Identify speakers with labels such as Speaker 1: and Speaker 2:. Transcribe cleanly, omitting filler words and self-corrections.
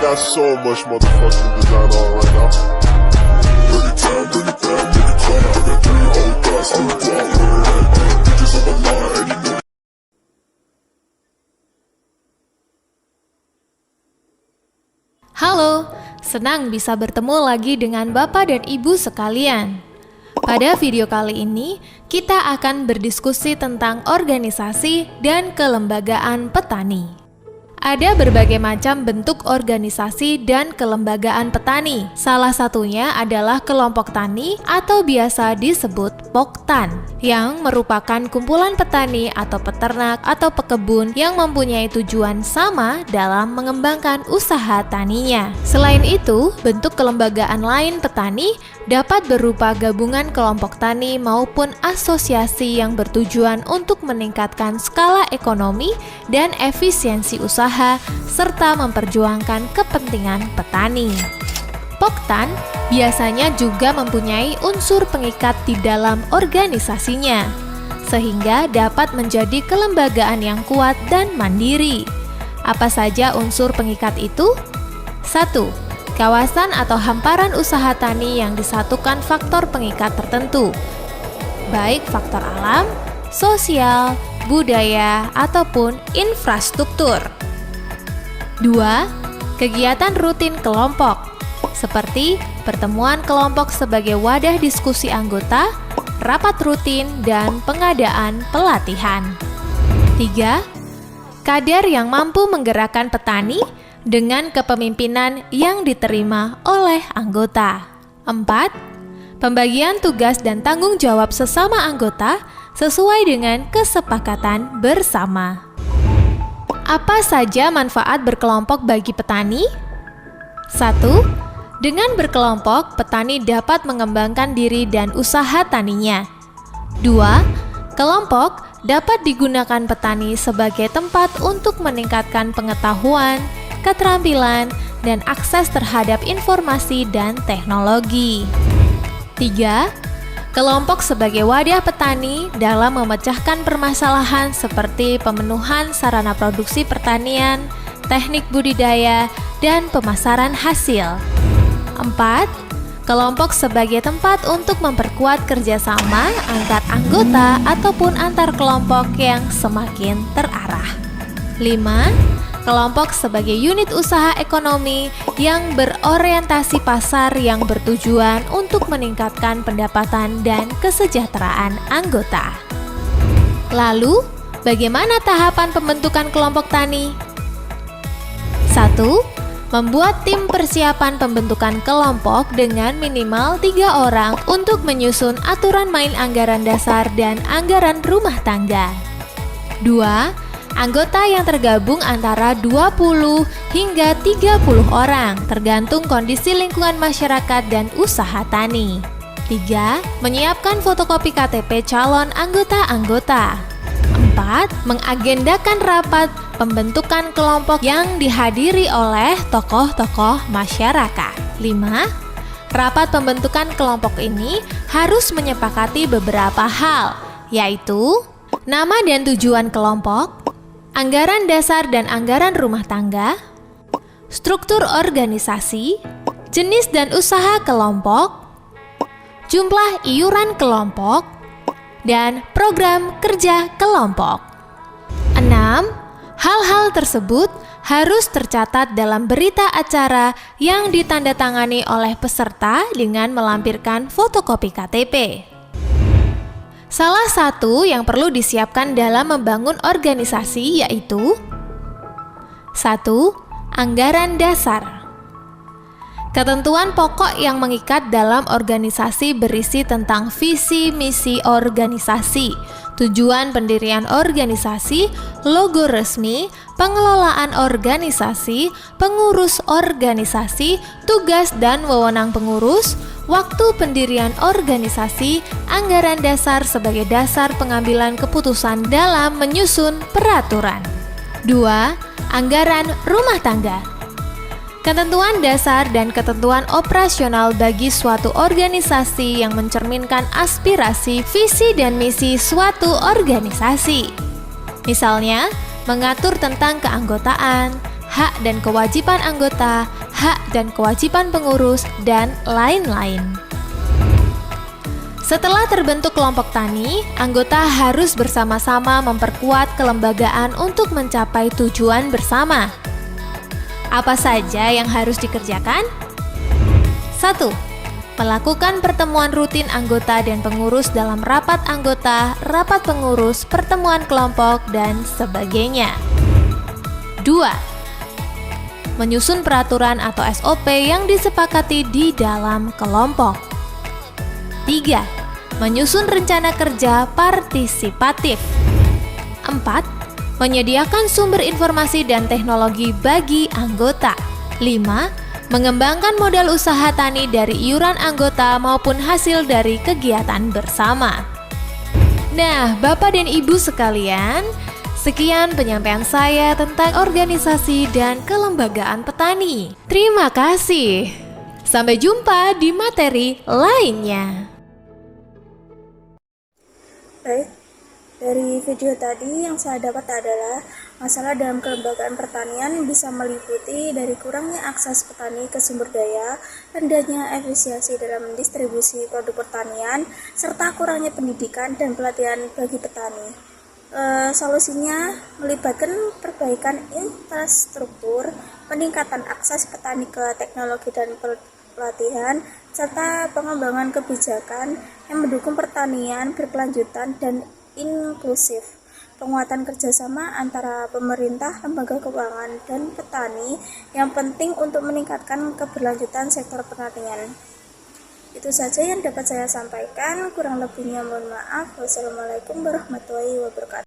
Speaker 1: got so much motherfucking design on right now. Bring it down, bring it down, bring it down. I got 3 old guys on the block with her head. Bitches on the line, and you know.
Speaker 2: Halo, senang bisa bertemu lagi dengan Bapak dan Ibu sekalian. Pada video kali ini, kita akan berdiskusi tentang organisasi dan kelembagaan petani. Ada berbagai macam bentuk organisasi dan kelembagaan petani. Salah satunya adalah kelompok tani atau biasa disebut Poktan, yang merupakan kumpulan petani atau peternak atau pekebun yang mempunyai tujuan sama dalam mengembangkan usaha taninya. Selain itu, bentuk kelembagaan lain petani dapat berupa gabungan kelompok tani maupun asosiasi yang bertujuan untuk meningkatkan skala ekonomi dan efisiensi usaha serta memperjuangkan kepentingan petani. Poktan biasanya juga mempunyai unsur pengikat di dalam organisasinya, sehingga dapat menjadi kelembagaan yang kuat dan mandiri. Apa saja unsur pengikat itu? 1. Kawasan atau hamparan usaha tani yang disatukan faktor pengikat tertentu, baik faktor alam, sosial, budaya, ataupun infrastruktur. 2. Kegiatan rutin kelompok, seperti pertemuan kelompok sebagai wadah diskusi anggota, rapat rutin, dan pengadaan pelatihan. 3. Kadar yang mampu menggerakkan petani dengan kepemimpinan yang diterima oleh anggota. 4. Pembagian tugas dan tanggung jawab sesama anggota sesuai dengan kesepakatan bersama. Apa saja manfaat berkelompok bagi petani? 1. Dengan berkelompok, petani dapat mengembangkan diri dan usaha taninya. 2. Kelompok dapat digunakan petani sebagai tempat untuk meningkatkan pengetahuan, keterampilan, dan akses terhadap informasi dan teknologi. 3. Kelompok sebagai wadah petani dalam memecahkan permasalahan seperti pemenuhan sarana produksi pertanian, teknik budidaya, dan pemasaran hasil. 4. Kelompok sebagai tempat untuk memperkuat kerjasama antar anggota ataupun antar kelompok yang semakin terarah. 5. Kelompok sebagai unit usaha ekonomi yang berorientasi pasar yang bertujuan untuk meningkatkan pendapatan dan kesejahteraan anggota. Lalu, bagaimana tahapan pembentukan kelompok tani? 1. Membuat tim persiapan pembentukan kelompok dengan minimal 3 orang untuk menyusun aturan main anggaran dasar dan anggaran rumah tangga. 2. Anggota yang tergabung antara 20 hingga 30 orang, tergantung kondisi lingkungan masyarakat dan usaha tani. 3. Menyiapkan fotokopi KTP calon anggota-anggota. 4. Mengagendakan rapat pembentukan kelompok yang dihadiri oleh tokoh-tokoh masyarakat. 5. Rapat pembentukan kelompok ini harus menyepakati beberapa hal, yaitu nama dan tujuan kelompok, anggaran dasar dan anggaran rumah tangga, struktur organisasi, jenis dan usaha kelompok, jumlah iuran kelompok, dan program kerja kelompok. 6. Hal-hal tersebut harus tercatat dalam berita acara yang ditandatangani oleh peserta dengan melampirkan fotokopi KTP. Salah satu yang perlu disiapkan dalam membangun organisasi yaitu 1. Anggaran dasar. Ketentuan pokok yang mengikat dalam organisasi berisi tentang visi misi organisasi, tujuan pendirian organisasi, logo resmi, pengelolaan organisasi, pengurus organisasi, tugas dan wewenang pengurus, waktu pendirian organisasi, anggaran dasar sebagai dasar pengambilan keputusan dalam menyusun peraturan. 2. Anggaran rumah tangga. Ketentuan dasar dan ketentuan operasional bagi suatu organisasi yang mencerminkan aspirasi, visi, dan misi suatu organisasi. Misalnya, mengatur tentang keanggotaan, hak dan kewajiban anggota, hak dan kewajiban pengurus, dan lain-lain. Setelah terbentuk kelompok tani, anggota harus bersama-sama memperkuat kelembagaan untuk mencapai tujuan bersama. Apa saja yang harus dikerjakan? 1. Melakukan pertemuan rutin anggota dan pengurus dalam rapat anggota, rapat pengurus, pertemuan kelompok, dan sebagainya. 2. Menyusun peraturan atau SOP yang disepakati di dalam kelompok. 3. Menyusun rencana kerja partisipatif. 4. Menyediakan sumber informasi dan teknologi bagi anggota. 5. Mengembangkan modal usaha tani dari iuran anggota maupun hasil dari kegiatan bersama. Nah, Bapak dan Ibu sekalian, sekian penyampaian saya tentang organisasi dan kelembagaan petani. Terima kasih. Sampai jumpa di materi lainnya.
Speaker 3: Baik, dari video tadi yang saya dapat adalah masalah dalam kelembagaan pertanian bisa meliputi dari kurangnya akses petani ke sumber daya, rendahnya efisiensi dalam distribusi produk pertanian, serta kurangnya pendidikan dan pelatihan bagi petani. Solusinya melibatkan perbaikan infrastruktur, peningkatan akses petani ke teknologi dan pelatihan, serta pengembangan kebijakan yang mendukung pertanian berkelanjutan dan inklusif. Penguatan kerjasama antara pemerintah, lembaga keuangan, dan petani yang penting untuk meningkatkan keberlanjutan sektor pertanian. Itu saja yang dapat saya sampaikan, kurang lebihnya mohon maaf. Wassalamualaikum warahmatullahi wabarakatuh.